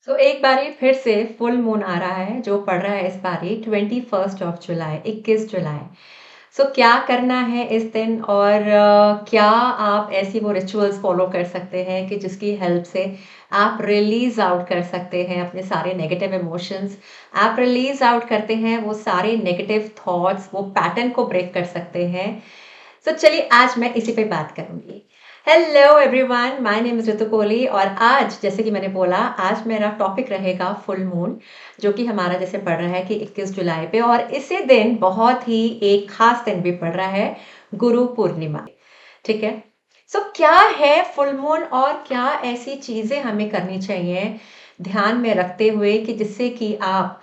एक बारी फिर से फुल मून आ रहा है जो पड़ रहा है इस बारी 21 जुलाई 21 जुलाई। क्या करना है इस दिन और क्या आप ऐसी वो रिचुअल्स फॉलो कर सकते हैं कि जिसकी हेल्प से आप रिलीज आउट कर सकते हैं अपने सारे नेगेटिव इमोशंस। आप रिलीज आउट करते हैं वो सारे नेगेटिव थॉट्स, वो पैटर्न को ब्रेक कर सकते हैं। चलिए आज मैं इसी पे बात करूंगी। Hello everyone, my name is Ritu Kohli और आज जैसे कि मैंने बोला आज मेरा टॉपिक रहेगा फुल मून, जो कि हमारा जैसे पड़ रहा है कि 21 जुलाई पे, और इसी दिन बहुत ही एक खास दिन भी पड़ रहा है, गुरु पूर्णिमा। ठीक है। क्या है फुल मून और क्या ऐसी चीजें हमें करनी चाहिए ध्यान में रखते हुए कि जिससे कि आप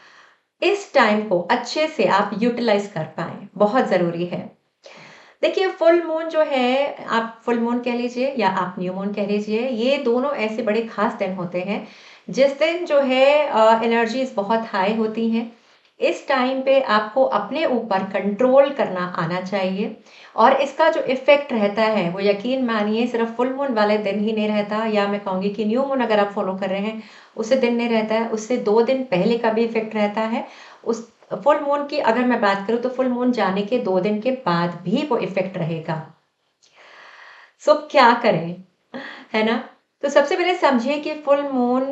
इस टाइम को अच्छे से आप यूटिलाइज कर पाए, बहुत जरूरी है। देखिए फुल मून जो है, आप फुल मून कह लीजिए या आप न्यू मून कह लीजिए, ये दोनों ऐसे बड़े खास दिन होते हैं जिस दिन जो है एनर्जीज बहुत हाई होती हैं। इस टाइम पे आपको अपने ऊपर कंट्रोल करना आना चाहिए और इसका जो इफेक्ट रहता है वो यकीन मानिए सिर्फ फुल मून वाले दिन ही नहीं रहता, या मैं कहूँगी कि न्यू मून अगर आप फॉलो कर रहे हैं उसे दिन नहीं रहता है, उससे 2 दिन पहले का भी इफेक्ट रहता है। उस फुल मून की अगर मैं बात करूं तो फुल मून जाने के 2 दिन के बाद भी वो इफेक्ट रहेगा। क्या करें, है ना। सबसे पहले समझिए कि फुल मून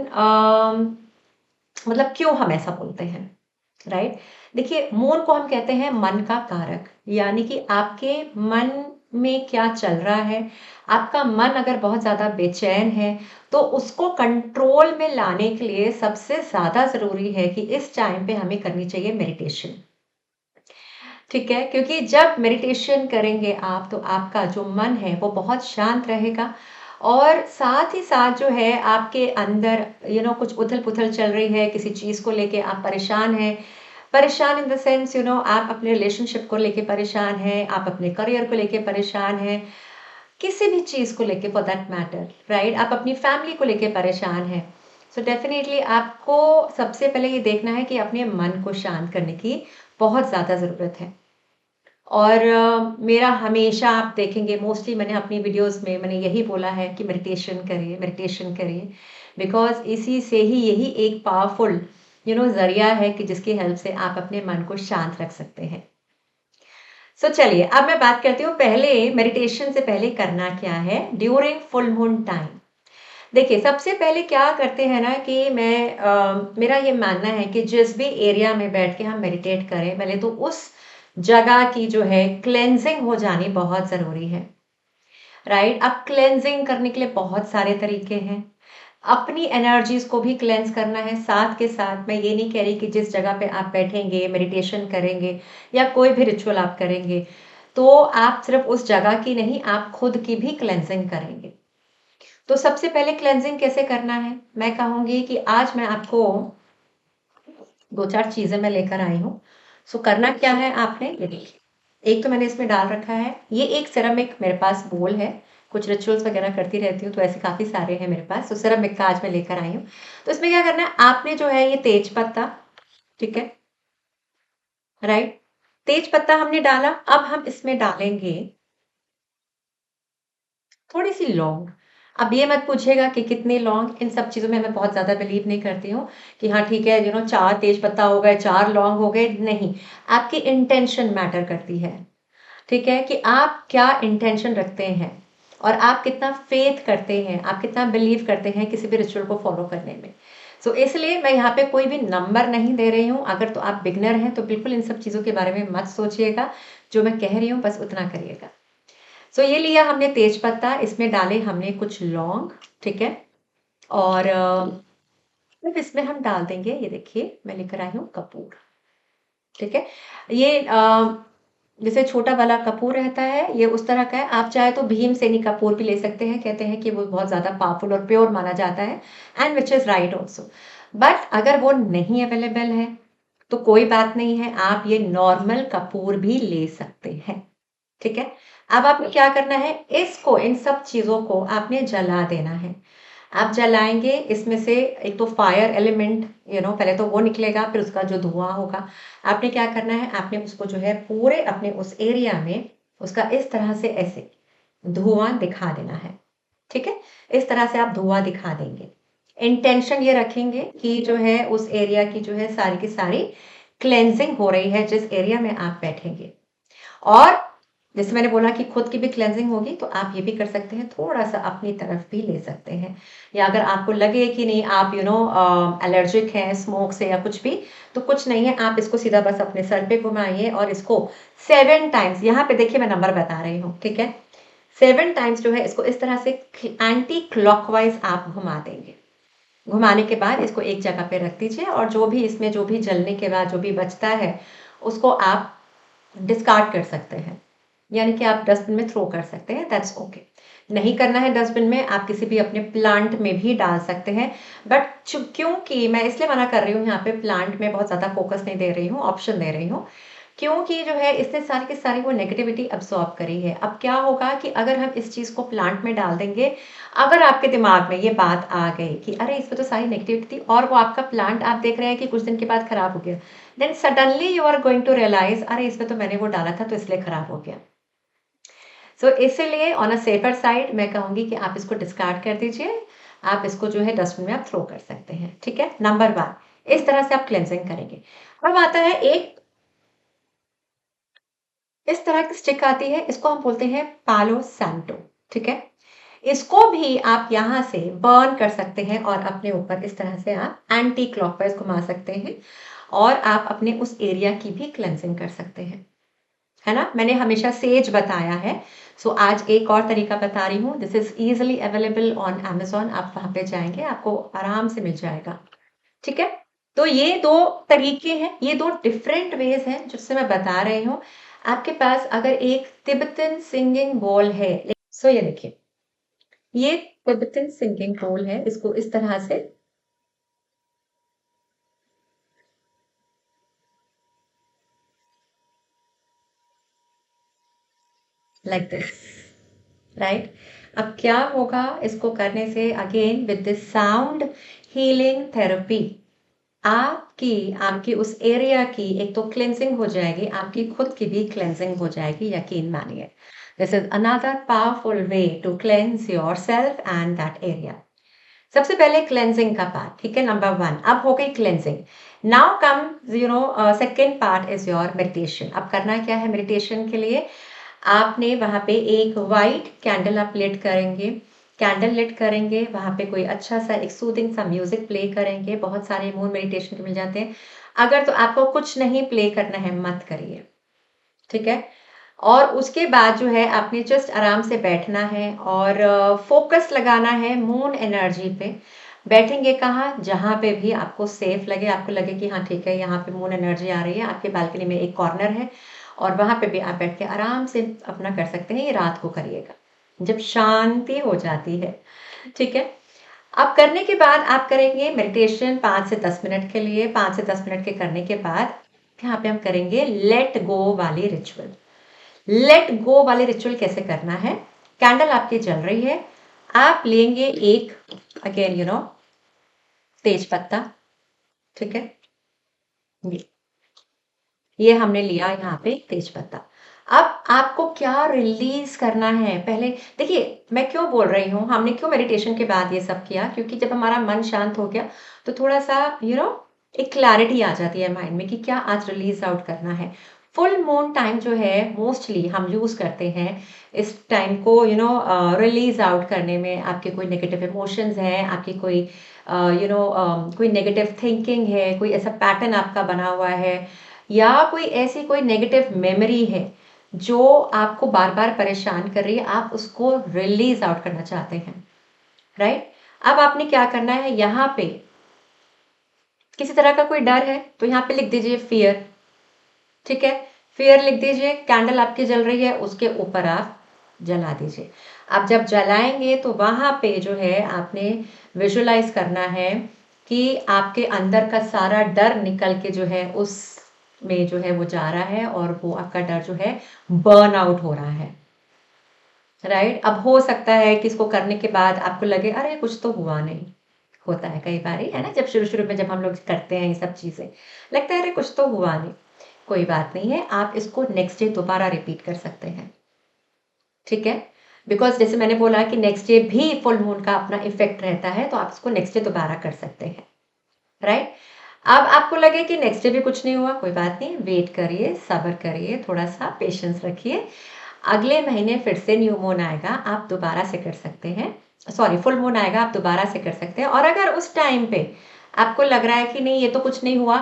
मतलब क्यों हम ऐसा बोलते हैं, राइट। देखिए मून को हम कहते हैं मन का कारक, यानी कि आपके मन में क्या चल रहा है। आपका मन अगर बहुत ज्यादा बेचैन है तो उसको कंट्रोल में लाने के लिए सबसे ज्यादा जरूरी है कि इस टाइम पे हमें करनी चाहिए मेडिटेशन। ठीक है, क्योंकि जब मेडिटेशन करेंगे आप तो आपका जो मन है वो बहुत शांत रहेगा और साथ ही साथ जो है आपके अंदर कुछ उथल पुथल चल रही है, किसी चीज को लेके आप परेशान हैं। परेशान इन द सेंस आप अपने रिलेशनशिप को लेके परेशान हैं, आप अपने करियर को लेके परेशान हैं, किसी भी चीज को लेके फॉर दैट मैटर, राइट। आप अपनी फैमिली को लेके परेशान हैं। डेफिनेटली आपको सबसे पहले ये देखना है कि अपने मन को शांत करने की बहुत ज्यादा जरूरत है। और मेरा हमेशा आप देखेंगे मोस्टली मैंने अपनी वीडियोस में मैंने यही बोला है कि मेडिटेशन करिए, मेडिटेशन करिए, बिकॉज इसी से ही यही एक पावरफुल जरिया है कि जिसकी हेल्प से आप अपने मन को शांत रख सकते हैं। चलिए अब मैं बात करती हूँ पहले मेडिटेशन से पहले करना क्या है ड्यूरिंग फुल मून टाइम। देखिए सबसे पहले क्या करते हैं ना कि मेरा ये मानना है कि जिस भी एरिया में बैठ के हम मेडिटेट करें पहले तो उस जगह की जो है क्लेंजिंग हो जानी बहुत जरूरी है, राइट। अब क्लेंजिंग करने के लिए बहुत सारे तरीके हैं। अपनी एनर्जीज को भी क्लेंस करना है, साथ के साथ मैं ये नहीं कह रही कि जिस जगह पे आप बैठेंगे मेडिटेशन करेंगे या कोई भी रिचुअल आप करेंगे तो आप सिर्फ उस जगह की नहीं, आप खुद की भी क्लेंजिंग करेंगे। सबसे पहले क्लेंजिंग कैसे करना है, मैं कहूंगी कि आज मैं आपको 2-4 चीजें मैं लेकर आई हूँ। करना क्या है आपने, ये देखिए, एक तो मैंने इसमें डाल रखा है, ये एक सिरेमिक मेरे पास बोल है। कुछ रिचुअल्स वगैरह करती रहती हूँ तो ऐसे काफी सारे हैं मेरे पास, सिरेमिक का आज मैं लेकर आई हूँ। इसमें क्या करना है आपने, जो है ये तेज पत्ता, ठीक है, राइट। तेज पत्ता हमने डाला, अब हम इसमें डालेंगे थोड़ी सी लौंग। अब ये मत पूछिएगा कि कितने लौंग, इन सब चीजों में मैं बहुत ज्यादा बिलीव नहीं करती हूँ कि हाँ ठीक है 4 तेज पत्ता हो गए, 4 लौंग हो गए, नहीं। आपकी इंटेंशन मैटर करती है, ठीक है, कि आप क्या इंटेंशन रखते हैं और आप कितना फेथ करते हैं, आप कितना बिलीव करते हैं किसी भी रिचुअल को फॉलो करने में। इसलिए मैं यहाँ पे कोई भी नंबर नहीं दे रही हूँ। अगर तो आप बिगनर हैं तो बिल्कुल इन सब चीजों के बारे में मत सोचिएगा, जो मैं कह रही हूँ बस उतना करिएगा। ये लिया हमने तेज पत्ता, इसमें डाले हमने कुछ लौंग, ठीक है, और फिर इसमें हम डाल देंगे, ये देखिए मैं लेकर आई हूँ कपूर, ठीक है। ये जैसे छोटा वाला कपूर रहता है ये उस तरह का है, आप चाहे तो भीमसेनी कपूर भी ले सकते हैं, कहते हैं कि वो बहुत ज्यादा पावरफुल और प्योर माना जाता है, and which is right also. But अगर वो नहीं अवेलेबल है तो कोई बात नहीं है, आप ये नॉर्मल कपूर भी ले सकते हैं, ठीक है। अब आपको क्या करना है, इसको इन सब चीजों को आपने जला देना है। आप जलाएंगे, इसमें से एक तो फायर एलिमेंट पहले तो वो निकलेगा, फिर उसका जो धुआं होगा, आपने क्या करना है, आपने उसको जो है पूरे अपने उस एरिया में उसका इस तरह से ऐसे धुआं दिखा देना है, ठीक है। इस तरह से आप धुआं दिखा देंगे, इंटेंशन ये रखेंगे कि जो है उस एरिया की जो है सारी की सारी क्लेंजिंग हो रही है जिस एरिया में आप बैठेंगे। और जैसे मैंने बोला कि खुद की भी क्लेंजिंग होगी तो आप ये भी कर सकते हैं, थोड़ा सा अपनी तरफ भी ले सकते हैं। या अगर आपको लगे कि नहीं आप एलर्जिक हैं स्मोक से या कुछ भी, तो कुछ नहीं है, आप इसको सीधा बस अपने सर पे घुमाइए और इसको 7 टाइम्स, यहाँ पे देखिए मैं नंबर बता रही हूँ, ठीक है, 7 टाइम्स जो है इसको इस तरह से एंटी क्लॉकवाइज आप घुमा देंगे। घुमाने के बाद इसको एक जगह पे रख दीजिए और जो भी इसमें जो भी जलने के बाद जो भी बचता है उसको आप डिस्कार्ड कर सकते हैं, यानी कि आप डस्टबिन में थ्रो कर सकते हैं, दैट्स ओके। नहीं करना है डस्टबिन में, आप किसी भी अपने प्लांट में भी डाल सकते हैं। बट क्योंकि मैं इसलिए मना कर रही हूँ, यहाँ पे प्लांट में बहुत ज़्यादा फोकस नहीं दे रही हूँ, ऑप्शन दे रही हूँ, क्योंकि जो है इसने सारी की सारी वो नेगेटिविटी अब्सॉर्ब करी है। अब क्या होगा कि अगर हम इस चीज़ को प्लांट में डाल देंगे, अगर आपके दिमाग में ये बात आ गई कि अरे इसमें तो सारी नेगेटिविटी थी और वो आपका प्लांट आप देख रहे हैं कि कुछ दिन के बाद खराब हो गया, then suddenly you are going to realise अरे इसमें तो मैंने वो डाला था तो इसलिए खराब हो गया। सो इसीलिए ऑन अ सेफर साइड मैं कहूंगी कि आप इसको डिस्कार्ड कर दीजिए, आप इसको जो है डस्टबिन में आप थ्रो कर सकते हैं, ठीक है। नंबर 1, इस तरह से आप क्लेंजिंग करेंगे। अब आता है एक इस तरह की स्टिक आती है, इसको हम बोलते हैं पालो सैंटो, ठीक है। इसको भी आप यहाँ से बर्न कर सकते हैं और अपने ऊपर इस तरह से आप एंटी क्लॉकवाइज घुमा सकते हैं और आप अपने उस एरिया की भी क्लेंजिंग कर सकते हैं, है ना। मैंने हमेशा सेज बताया है, सो आज एक और तरीका बता रही हूँ। This is easily available on Amazon, आप वहां पे जाएंगे आपको आराम से मिल जाएगा, ठीक है। तो ये 2 तरीके हैं, ये 2 डिफरेंट वेज हैं जिससे मैं बता रही हूँ। आपके पास अगर एक तिब्बतन सिंगिंग बोल है, सो ये देखिए, ये तिब्बतन सिंगिंग बोल है, इसको इस तरह से लाइक दिस, राइट। अब क्या होगा इसको करने से, again with this sound healing therapy, आपकी आपकी उस एरिया की एक तो क्लेंजिंग हो जाएगी, आपकी खुद की भी क्लेंजिंग हो जाएगी, यकीन मानिए। This is another powerful way to cleanse yourself and that area. सबसे पहले क्लेंजिंग का पार्ट, ठीक है, नंबर 1 अब हो गई cleansing. Now come second part is your meditation. अब करना क्या है मेडिटेशन के लिए, आपने वहां पे एक वाइट कैंडल आप लिट करेंगे, कैंडल लिट करेंगे, वहां पे कोई अच्छा सा एक सूदिंग सा म्यूजिक प्ले करेंगे, बहुत सारे मून मेडिटेशन के मिल जाते हैं। अगर तो आपको कुछ नहीं प्ले करना है मत करिए, ठीक है। और उसके बाद जो है आपने जस्ट आराम से बैठना है और फोकस लगाना है मून एनर्जी पे। बैठेंगे कहाँ, जहाँ पे भी आपको सेफ लगे, आपको लगे कि हाँ ठीक है यहाँ पे मून एनर्जी आ रही है, आपके बालकनी में एक कॉर्नर है और वहां पे भी आप बैठ के आराम से अपना कर सकते हैं। ये रात को करिएगा जब शांति हो जाती है, ठीक है। अब करने के बाद आप करेंगे मेडिटेशन 5 से 10 मिनट के लिए। 5 से 10 मिनट के करने के बाद यहाँ पे हम करेंगे लेट गो वाली रिचुअल। लेट गो वाले रिचुअल कैसे करना है, कैंडल आपकी जल रही है, आप लेंगे एक, अगेन तेज पत्ता, ठीक है, ये ये हमने लिया यहाँ पे तेज पत्ता। अब आपको क्या रिलीज करना है, पहले देखिए मैं क्यों बोल रही हूँ, हमने क्यों मेडिटेशन के बाद ये सब किया, क्योंकि जब हमारा मन शांत हो गया तो थोड़ा सा एक क्लैरिटी आ जाती है माइंड में कि क्या आज रिलीज आउट करना है। फुल मून टाइम जो है मोस्टली हम यूज करते हैं इस टाइम को रिलीज आउट करने में। आपके कोई नेगेटिव इमोशंस हैं, आपकी कोई कोई नेगेटिव थिंकिंग है, कोई ऐसा पैटर्न आपका बना हुआ है, या कोई ऐसी कोई नेगेटिव मेमोरी है जो आपको बार बार परेशान कर रही है, आप उसको रिलीज आउट करना चाहते हैं, राइट। अब आपने क्या करना है, यहाँ पे किसी तरह का कोई डर है तो यहाँ पे लिख दीजिए फियर, ठीक है, फियर लिख दीजिए, कैंडल आपकी जल रही है उसके ऊपर आप जला दीजिए। अब जब जलाएंगे तो वहां पे जो है आपने विजुलाइज करना है कि आपके अंदर का सारा डर निकल के जो है उस में जो है वो जा रहा है और वो आपका डर जो है बर्न आउट हो रहा है, राइट। अब हो सकता है कि इसको करने के बाद आपको लगे अरे कुछ तो हुआ नहीं, होता है कई बार, है ना, जब शुरू शुरू में जब हम लोग करते हैं ये सब चीजें लगता है अरे कुछ तो हुआ नहीं। कोई बात नहीं है, आप इसको नेक्स्ट डे दोबारा रिपीट कर सकते हैं, ठीक है। बिकॉज जैसे मैंने बोला कि नेक्स्ट डे भी फुल मून का अपना इफेक्ट रहता है, तो आप इसको नेक्स्ट डे दोबारा कर सकते हैं, राइट। अब आपको लगे कि नेक्स्ट डे भी कुछ नहीं हुआ, कोई बात नहीं, वेट करिए, सब्र करिए, थोड़ा सा पेशेंस रखिए, अगले महीने फिर से न्यू मून आएगा, आप दोबारा से कर सकते हैं, सॉरी फुल मून आएगा, आप दोबारा से कर सकते हैं। और अगर उस टाइम पे आपको लग रहा है कि नहीं ये तो कुछ नहीं हुआ,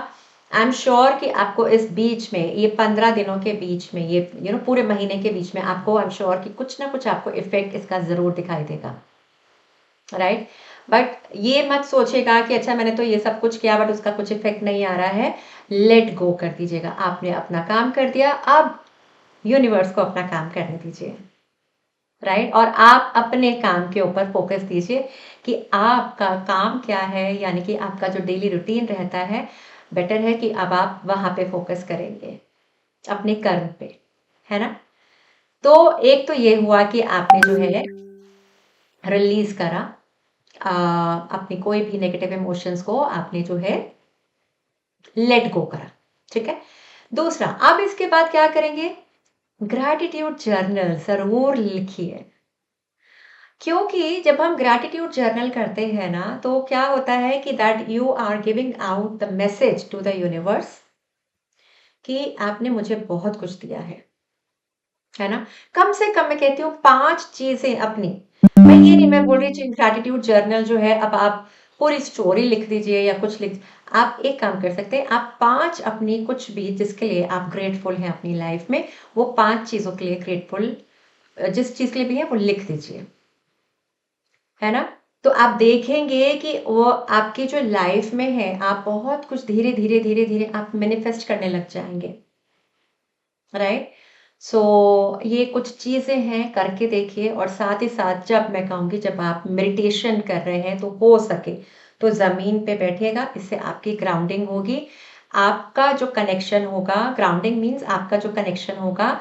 आई एम श्योर कि आपको इस बीच में, ये 15 दिनों के बीच में, ये पूरे महीने के बीच में आपको, आई एम श्योर कि कुछ ना कुछ आपको इफेक्ट इसका जरूर दिखाई देगा, राइट। बट ये मत सोचेगा कि अच्छा मैंने तो ये सब कुछ किया बट उसका कुछ इफेक्ट नहीं आ रहा है, लेट गो कर दीजिएगा, आपने अपना काम कर दिया, अब यूनिवर्स को अपना काम करने दीजिए, राइट। और आप अपने काम के ऊपर फोकस दीजिए कि आपका काम क्या है, यानी कि आपका जो डेली रूटीन रहता है, बेटर है कि अब आप वहां पे फोकस करेंगे, अपने कर्म पे, है ना। तो एक तो ये हुआ कि आपने जो है रिलीज करा, अपनी कोई भी नेगेटिव इमोशंस को आपने जो है लेट गो करा, ठीक है। दूसरा, अब इसके बाद क्या करेंगे, ग्रैटिट्यूड जर्नल जरूर लिखिए, क्योंकि जब हम ग्रैटिट्यूड जर्नल करते हैं ना, तो क्या होता है कि that you are giving out the message to the universe कि आपने मुझे बहुत कुछ दिया है ना। कम से कम मैं कहती हूँ 5 चीजें अपनी, मैं ये नहीं मैं बोल रही ग्रैटिट्यूड जर्नल जो है अब आप पूरी स्टोरी लिख दीजिए या कुछ लिख, आप एक काम कर सकते हैं, आप 5 अपनी कुछ भी जिसके लिए आप ग्रेटफुल हैं अपनी लाइफ में, वो 5 चीजों के लिए ग्रेटफुल, जिस चीज के लिए भी है वो लिख दीजिए, है ना। तो आप देखेंगे कि वो आपकी जो लाइफ में है, आप बहुत कुछ धीरे धीरे धीरे धीरे आप मैनिफेस्ट करने लग जाएंगे, राइट। सो ये कुछ चीजें हैं, करके देखिए। और साथ ही साथ जब मैं कहूँगी जब आप मेडिटेशन कर रहे हैं तो हो सके तो जमीन पे बैठिएगा, इससे आपकी ग्राउंडिंग होगी, आपका जो कनेक्शन होगा, ग्राउंडिंग मीन्स आपका जो कनेक्शन होगा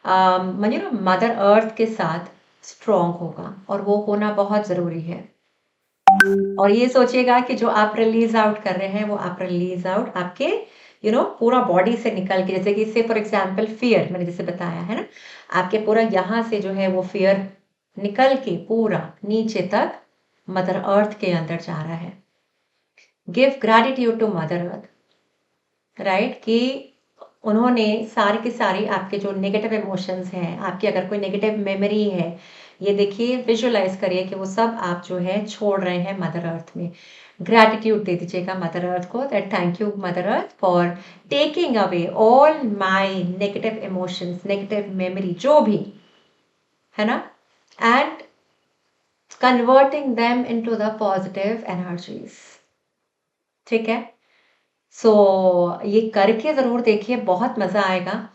मदर अर्थ के साथ स्ट्रॉन्ग होगा, और वो होना बहुत जरूरी है। और ये सोचिएगा कि जो आप रिलीज आउट कर रहे हैं वो आप रिलीज आउट आपके पूरा बॉडी से निकल के, जैसे कि से फॉर एग्जांपल फियर मैंने जैसे बताया है ना, आपके पूरा यहाँ से जो है वो फियर निकल के पूरा नीचे तक मदर अर्थ के अंदर जा रहा है। Give gratitude to mother earth, right, कि उन्होंने सारी की सारी आपके जो नेगेटिव इमोशंस हैं, आपकी अगर कोई नेगेटिव मेमोरी है, ये देखिए विजुअलाइज करिए कि वो सब आप जो है छोड़ रहे हैं मदर अर्थ में। ग्रैटिट्यूड दे दीजिएगा मदर अर्थ को, that thank you mother earth for taking away all my negative emotions, negative memory जो भी है ना, and converting them into the positive energies, ठीक है। सो ये करके ज़रूर देखिए, बहुत मज़ा आएगा।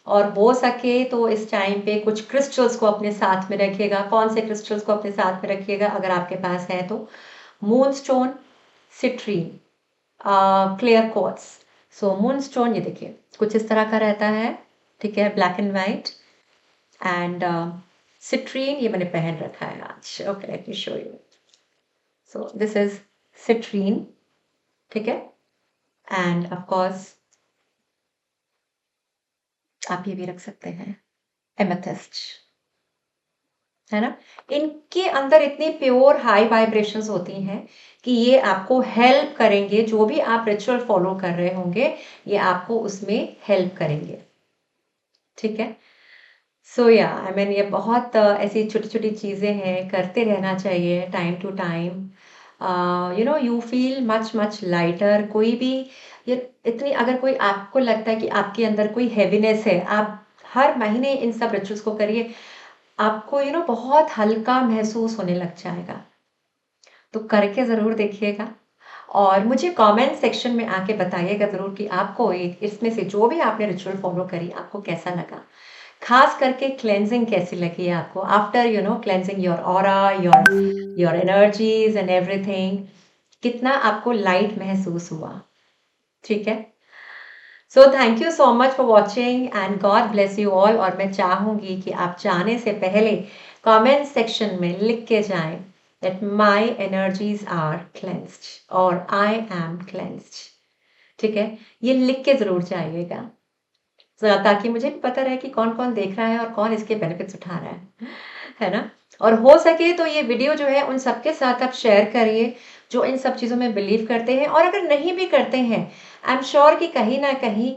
और हो सके तो इस टाइम पे कुछ क्रिस्टल्स को अपने साथ में रखिएगा। कौन से क्रिस्टल्स को अपने साथ में रखिएगा अगर आपके पास है तो, moon stone, citrine, clear quartz. So moon stone ये देखिए कुछ इस तरह का रहता है, ठीक है, black and white. And citrine ये मैंने पहन रखा है आज, okay let me show you. So this is citrine, ठीक है। एंड ऑफ कोर्स आप ये भी रख सकते हैं एमेथिस्ट, है ना। इनके अंदर इतनी प्योर हाई वाइब्रेशंस होती हैं कि ये आपको हेल्प करेंगे, जो भी आप रिचुअल फॉलो कर रहे होंगे ये आपको उसमें हेल्प करेंगे, ठीक है। सो या आई मीन ये बहुत ऐसी छोटी छोटी चीज़ें हैं, करते रहना चाहिए time to time. You feel much much lighter. कोई भी ये इतनी, अगर कोई आपको लगता है कि आपके अंदर कोई हैवीनेस है, आप हर महीने इन सब रिचुअल्स को करिए, आपको बहुत हल्का महसूस होने लग जाएगा। तो करके ज़रूर देखिएगा और मुझे कमेंट सेक्शन में आके बताइएगा ज़रूर कि आपको इसमें से जो भी आपने रिचुअल फॉलो करी आपको कैसा लगा, खास करके क्लेंजिंग कैसी लगी है आपको, after cleansing your aura, your energies and everything, कितना आपको लाइट महसूस हुआ, ठीक है। So thank you so much for watching and God bless you all. और मैं चाहूंगी कि आप जाने से पहले कमेंट सेक्शन में लिख के जाएं that my energies are cleansed और आई एम क्लेंस्ड, ठीक है। ये लिख के जरूर जाइएगा ताकि मुझे भी पता रहे कि कौन कौन देख रहा है और कौन इसके बेनिफिट्स उठा रहा है ना। और हो सके तो ये वीडियो जो है उन सबके साथ आप शेयर करिए, जो इन सब चीज़ों में बिलीव करते हैं, और अगर नहीं भी करते हैं, आई एम श्योर कि कहीं न कहीं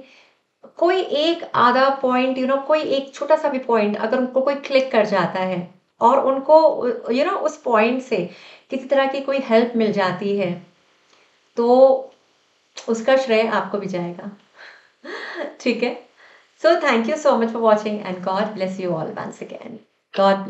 कोई एक आधा पॉइंट, कोई एक छोटा-सा भी पॉइंट अगर उनको कोई क्लिक कर जाता है और उनको उस पॉइंट से किसी तरह की कोई हेल्प मिल जाती है, तो उसका श्रेय आपको भी जाएगा। ठीक है? So thank you so much for watching and God bless you all once again. God